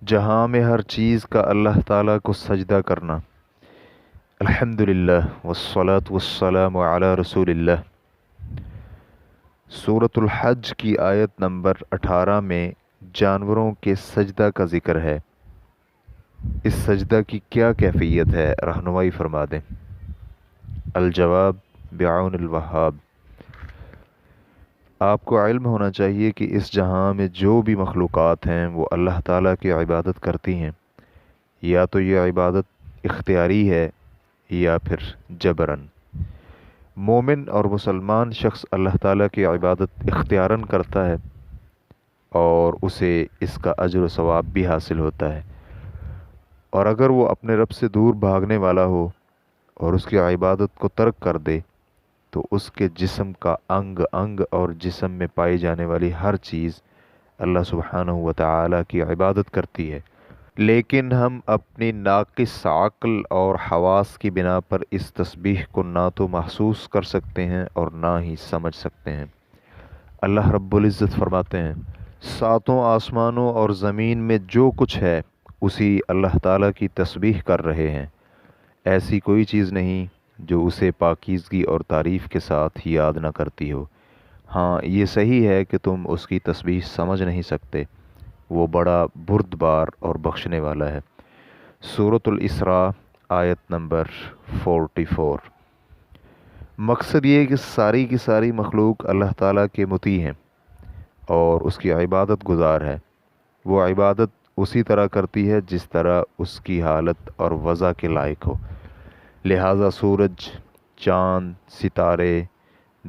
جہاں میں ہر چیز کا اللہ تعالیٰ کو سجدہ کرنا۔ الحمدللہ والصلاة والسلام علی رسول اللہ۔ سورۃ الحج کی آیت نمبر 18 میں جانوروں کے سجدہ کا ذکر ہے۔ اس سجدہ کی کیا کیفیت ہے، رہنمائی فرما دیں۔ الجواب بعون الوہاب۔ آپ کو علم ہونا چاہیے کہ اس جہاں میں جو بھی مخلوقات ہیں وہ اللہ تعالیٰ کی عبادت کرتی ہیں، یا تو یہ عبادت اختیاری ہے یا پھر جبراً۔ مومن اور مسلمان شخص اللہ تعالیٰ کی عبادت اختیاراً کرتا ہے اور اسے اس کا اجر و ثواب بھی حاصل ہوتا ہے، اور اگر وہ اپنے رب سے دور بھاگنے والا ہو اور اس کی عبادت کو ترک کر دے تو اس کے جسم کا انگ انگ اور جسم میں پائی جانے والی ہر چیز اللہ سبحانہ و تعالیٰ کی عبادت کرتی ہے، لیکن ہم اپنی ناقص عقل اور حواس کی بنا پر اس تسبیح کو نہ تو محسوس کر سکتے ہیں اور نہ ہی سمجھ سکتے ہیں۔ اللہ رب العزت فرماتے ہیں، ساتوں آسمانوں اور زمین میں جو کچھ ہے اسی اللہ تعالیٰ کی تسبیح کر رہے ہیں، ایسی کوئی چیز نہیں جو اسے پاکیزگی اور تعریف کے ساتھ یاد نہ کرتی ہو۔ ہاں، یہ صحیح ہے کہ تم اس کی تسبیح سمجھ نہیں سکتے، وہ بڑا بردبار اور بخشنے والا ہے۔ سورۃ الاسراء آیت نمبر 44۔ مقصد یہ ہے کہ ساری کی ساری مخلوق اللہ تعالیٰ کے مطیع ہیں اور اس کی عبادت گزار ہے۔ وہ عبادت اسی طرح کرتی ہے جس طرح اس کی حالت اور وضع کے لائق ہو، لہٰذا سورج، چاند، ستارے،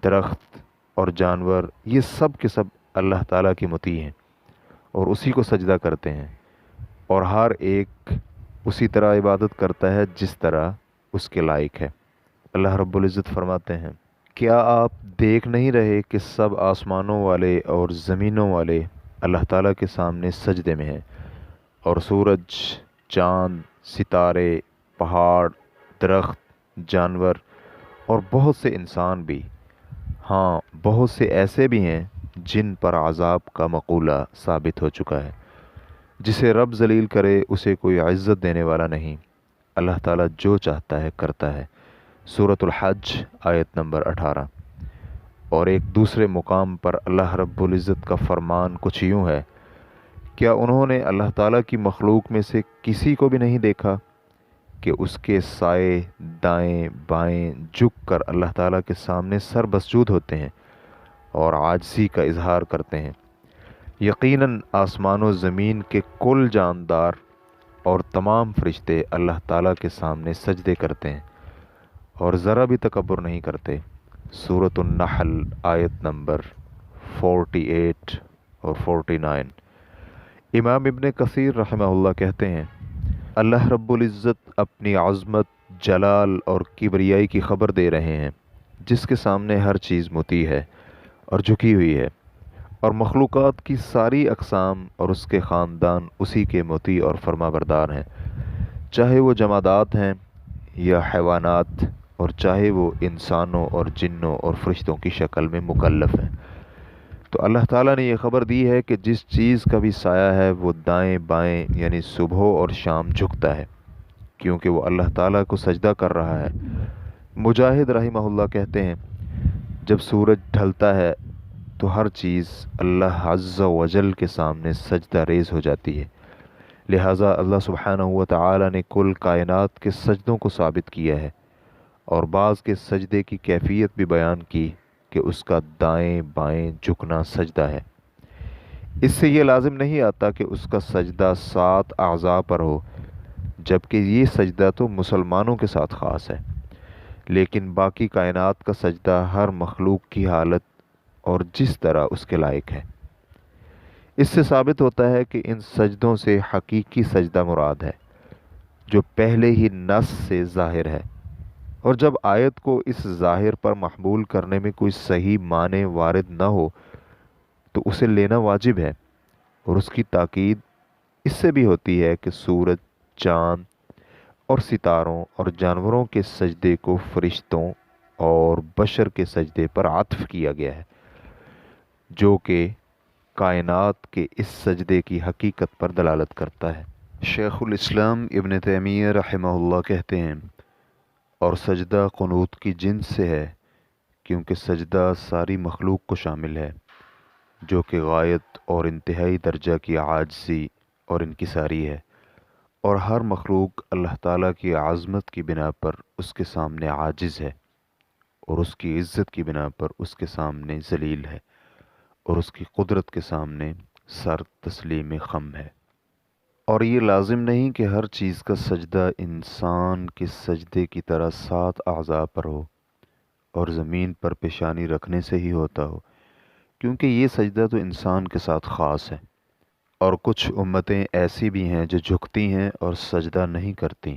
درخت اور جانور یہ سب کے سب اللہ تعالیٰ کے مطیع ہیں اور اسی کو سجدہ کرتے ہیں، اور ہر ایک اسی طرح عبادت کرتا ہے جس طرح اس کے لائق ہے۔ اللہ رب العزت فرماتے ہیں، کیا آپ دیکھ نہیں رہے کہ سب آسمانوں والے اور زمینوں والے اللہ تعالیٰ کے سامنے سجدے میں ہیں، اور سورج، چاند، ستارے، پہاڑ، درخت، جانور اور بہت سے انسان بھی، ہاں بہت سے ایسے بھی ہیں جن پر عذاب کا مقولہ ثابت ہو چکا ہے۔ جسے رب ذلیل کرے اسے کوئی عزت دینے والا نہیں، اللہ تعالیٰ جو چاہتا ہے کرتا ہے۔ سورۃ الحج آیت نمبر 18۔ اور ایک دوسرے مقام پر اللہ رب العزت کا فرمان کچھ یوں ہے، کیا انہوں نے اللہ تعالیٰ کی مخلوق میں سے کسی کو بھی نہیں دیکھا کہ اس کے سائے دائیں بائیں جھک کر اللہ تعالیٰ کے سامنے سر مسجود ہوتے ہیں اور عاجزی کا اظہار کرتے ہیں؟ یقیناً آسمان و زمین کے کل جاندار اور تمام فرشتے اللہ تعالیٰ کے سامنے سجدے کرتے ہیں اور ذرا بھی تکبر نہیں کرتے۔ سورۃ النحل آیت نمبر 48 اور 49۔ امام ابن کثیر رحمہ اللہ کہتے ہیں، اللہ رب العزت اپنی عظمت، جلال اور کبریائی کی خبر دے رہے ہیں، جس کے سامنے ہر چیز مطیع ہے اور جھکی ہوئی ہے، اور مخلوقات کی ساری اقسام اور اس کے خاندان اسی کے مطیع اور فرما بردار ہیں، چاہے وہ جمادات ہیں یا حیوانات، اور چاہے وہ انسانوں اور جنوں اور فرشتوں کی شکل میں مکلف ہیں۔ تو اللہ تعالیٰ نے یہ خبر دی ہے کہ جس چیز کا بھی سایہ ہے وہ دائیں بائیں یعنی صبح اور شام جھکتا ہے، کیونکہ وہ اللہ تعالیٰ کو سجدہ کر رہا ہے۔ مجاہد رحمہ اللہ کہتے ہیں، جب سورج ڈھلتا ہے تو ہر چیز اللہ عز و جل کے سامنے سجدہ ریز ہو جاتی ہے، لہٰذا اللہ سبحانہ و تعالیٰ نے کل کائنات کے سجدوں کو ثابت کیا ہے، اور بعض کے سجدے کی کیفیت بھی بیان کی کہ اس کا دائیں بائیں جھکنا سجدہ ہے۔ اس سے یہ لازم نہیں آتا کہ اس کا سجدہ 7 اعضاء پر ہو، جبکہ یہ سجدہ تو مسلمانوں کے ساتھ خاص ہے، لیکن باقی کائنات کا سجدہ ہر مخلوق کی حالت اور جس طرح اس کے لائق ہے۔ اس سے ثابت ہوتا ہے کہ ان سجدوں سے حقیقی سجدہ مراد ہے، جو پہلے ہی نص سے ظاہر ہے، اور جب آیت کو اس ظاہر پر محمول کرنے میں کوئی صحیح معنی وارد نہ ہو تو اسے لینا واجب ہے، اور اس کی تاکید اس سے بھی ہوتی ہے کہ سورج، چاند اور ستاروں اور جانوروں کے سجدے کو فرشتوں اور بشر کے سجدے پر عطف کیا گیا ہے، جو کہ کائنات کے اس سجدے کی حقیقت پر دلالت کرتا ہے۔ شیخ الاسلام ابن تیمیہ رحمہ اللہ کہتے ہیں، اور سجدہ قنوت کی جنس سے ہے، کیونکہ سجدہ ساری مخلوق کو شامل ہے، جو کہ غایت اور انتہائی درجہ کی عاجزی اور انکساری ہے، اور ہر مخلوق اللہ تعالیٰ کی عظمت کی بنا پر اس کے سامنے عاجز ہے، اور اس کی عزت کی بنا پر اس کے سامنے ذلیل ہے، اور اس کی قدرت کے سامنے سر تسلیم خم ہے۔ اور یہ لازم نہیں کہ ہر چیز کا سجدہ انسان کے سجدے کی طرح 7 اعضاء پر ہو اور زمین پر پیشانی رکھنے سے ہی ہوتا ہو، کیونکہ یہ سجدہ تو انسان کے ساتھ خاص ہے۔ اور کچھ امتیں ایسی بھی ہیں جو جھکتی ہیں اور سجدہ نہیں کرتی،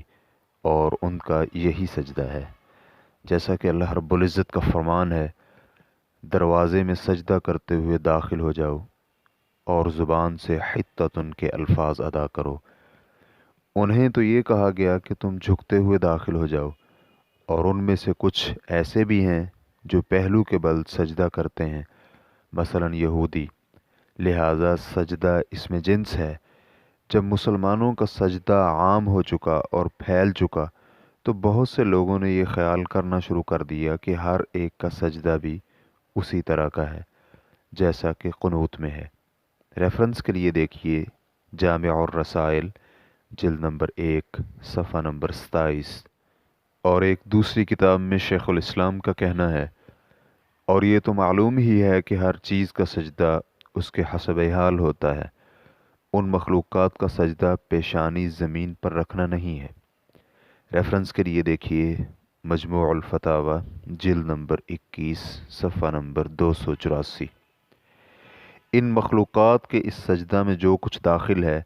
اور ان کا یہی سجدہ ہے، جیسا کہ اللہ رب العزت کا فرمان ہے، دروازے میں سجدہ کرتے ہوئے داخل ہو جاؤ اور زبان سے حتتن کے الفاظ ادا کرو۔ انہیں تو یہ کہا گیا کہ تم جھکتے ہوئے داخل ہو جاؤ، اور ان میں سے کچھ ایسے بھی ہیں جو پہلو کے بل سجدہ کرتے ہیں، مثلا یہودی۔ لہٰذا سجدہ اس میں جنس ہے۔ جب مسلمانوں کا سجدہ عام ہو چکا اور پھیل چکا تو بہت سے لوگوں نے یہ خیال کرنا شروع کر دیا کہ ہر ایک کا سجدہ بھی اسی طرح کا ہے جیسا کہ قنوت میں ہے۔ ریفرنس کے لیے دیکھیے جامع الرسائل جلد نمبر 1 صفحہ نمبر 27۔ اور ایک دوسری کتاب میں شیخ الاسلام کا کہنا ہے، اور یہ تو معلوم ہی ہے کہ ہر چیز کا سجدہ اس کے حسب حال ہوتا ہے، ان مخلوقات کا سجدہ پیشانی زمین پر رکھنا نہیں ہے۔ ریفرنس کے لیے دیکھیے مجموع الفتاوی جلد نمبر 21 صفحہ نمبر 284۔ ان مخلوقات کے اس سجدہ میں جو کچھ داخل ہے،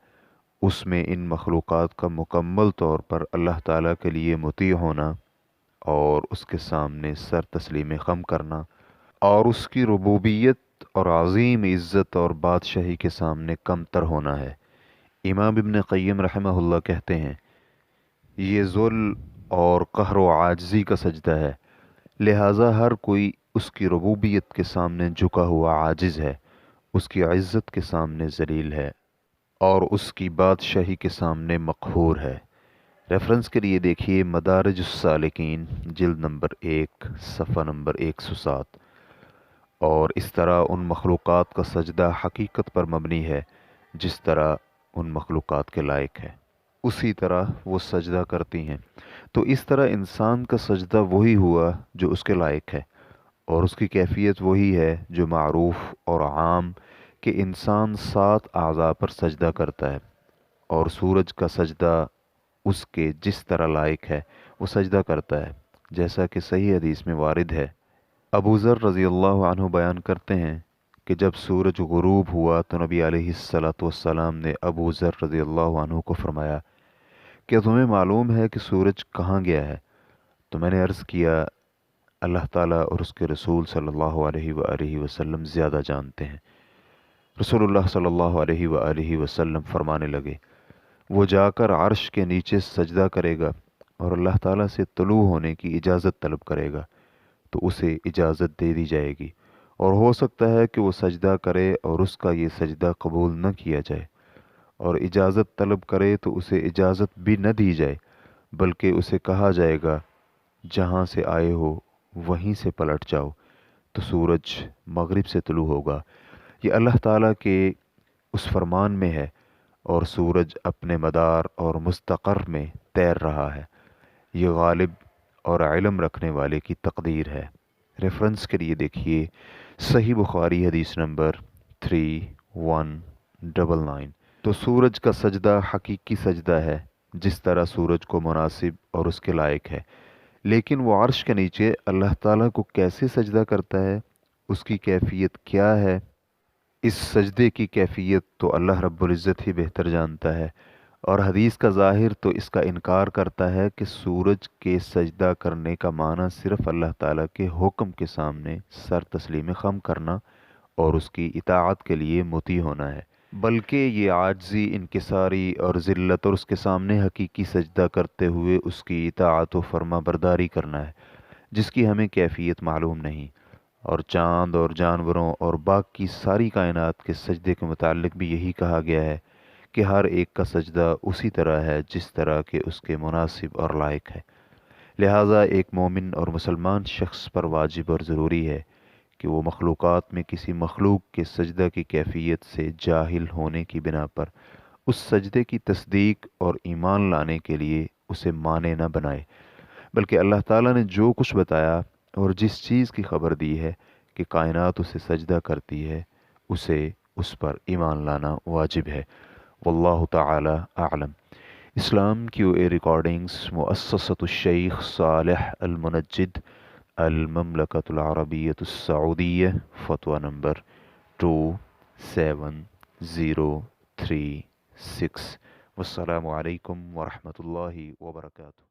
اس میں ان مخلوقات کا مکمل طور پر اللہ تعالیٰ کے لیے مطیع ہونا اور اس کے سامنے سر تسلیم خم کرنا، اور اس کی ربوبیت اور عظیم عزت اور بادشاہی کے سامنے کم تر ہونا ہے۔ امام ابن قیم رحمہ اللہ کہتے ہیں، یہ ذل اور قہر و عاجزی کا سجدہ ہے، لہٰذا ہر کوئی اس کی ربوبیت کے سامنے جھکا ہوا عاجز ہے، اس کی عزت کے سامنے ذلیل ہے، اور اس کی بادشاہی کے سامنے مقہور ہے۔ ریفرنس کے لیے دیکھیے مدارج السالکین جلد نمبر 1 صفحہ نمبر 107۔ اور اس طرح ان مخلوقات کا سجدہ حقیقت پر مبنی ہے جس طرح ان مخلوقات کے لائق ہے، اسی طرح وہ سجدہ کرتی ہیں۔ تو اس طرح انسان کا سجدہ وہی ہوا جو اس کے لائق ہے، اور اس کی کیفیت وہی ہے جو معروف اور عام کہ انسان 7 اعضاء پر سجدہ کرتا ہے، اور سورج کا سجدہ اس کے جس طرح لائق ہے وہ سجدہ کرتا ہے، جیسا کہ صحیح حدیث میں وارد ہے۔ ابو ذر رضی اللہ عنہ بیان کرتے ہیں کہ جب سورج غروب ہوا تو نبی علیہ الصلاۃ والسلام نے ابو ذر رضی اللہ عنہ کو فرمایا کہ تمہیں معلوم ہے کہ سورج کہاں گیا ہے؟ تو میں نے عرض کیا، اللہ تعالیٰ اور اس کے رسول صلی اللہ علیہ وآلہ وسلم زیادہ جانتے ہیں۔ رسول اللہ صلی اللہ علیہ وآلہ وسلم فرمانے لگے، وہ جا کر عرش کے نیچے سجدہ کرے گا اور اللہ تعالیٰ سے طلوع ہونے کی اجازت طلب کرے گا تو اسے اجازت دے دی جائے گی، اور ہو سکتا ہے کہ وہ سجدہ کرے اور اس کا یہ سجدہ قبول نہ کیا جائے، اور اجازت طلب کرے تو اسے اجازت بھی نہ دی جائے، بلکہ اسے کہا جائے گا جہاں سے آئے ہو وہیں سے پلٹ جاؤ، تو سورج مغرب سے طلوع ہوگا۔ یہ اللہ تعالیٰ کے اس فرمان میں ہے، اور سورج اپنے مدار اور مستقر میں تیر رہا ہے، یہ غالب اور علم رکھنے والے کی تقدیر ہے۔ ریفرنس کے لیے دیکھیے صحیح بخاری حدیث نمبر 3199۔ تو سورج کا سجدہ حقیقی سجدہ ہے جس طرح سورج کو مناسب اور اس کے لائق ہے، لیکن وہ عرش کے نیچے اللہ تعالیٰ کو کیسے سجدہ کرتا ہے، اس کی کیفیت کیا ہے، اس سجدے کی کیفیت تو اللہ رب العزت ہی بہتر جانتا ہے، اور حدیث کا ظاہر تو اس کا انکار کرتا ہے کہ سورج کے سجدہ کرنے کا معنی صرف اللہ تعالیٰ کے حکم کے سامنے سر تسلیم خم کرنا اور اس کی اطاعت کے لیے مطیع ہونا ہے، بلکہ یہ عاجزی، انکساری اور ذلت اور اس کے سامنے حقیقی سجدہ کرتے ہوئے اس کی اطاعت و فرما برداری کرنا ہے، جس کی ہمیں کیفیت معلوم نہیں، اور چاند اور جانوروں اور باقی ساری کائنات کے سجدے کے متعلق بھی یہی کہا گیا ہے کہ ہر ایک کا سجدہ اسی طرح ہے جس طرح کہ اس کے مناسب اور لائق ہے۔ لہٰذا ایک مومن اور مسلمان شخص پر واجب اور ضروری ہے کہ وہ مخلوقات میں کسی مخلوق کے سجدہ کی کیفیت سے جاہل ہونے کی بنا پر اس سجدے کی تصدیق اور ایمان لانے کے لیے اسے مانع نہ بنائے، بلکہ اللہ تعالیٰ نے جو کچھ بتایا اور جس چیز کی خبر دی ہے کہ کائنات اسے سجدہ کرتی ہے، اسے اس پر ایمان لانا واجب ہے۔ واللہ تعالی اعلم۔ اسلام کیو اے ریکارڈنگز مؤسسۃ الشیخ صالح المنجد، المملکۃ العربیۃ السعودیہ، فتویٰ نمبر 27036۔ والسلام علیکم ورحمۃ اللہ وبرکاتہ۔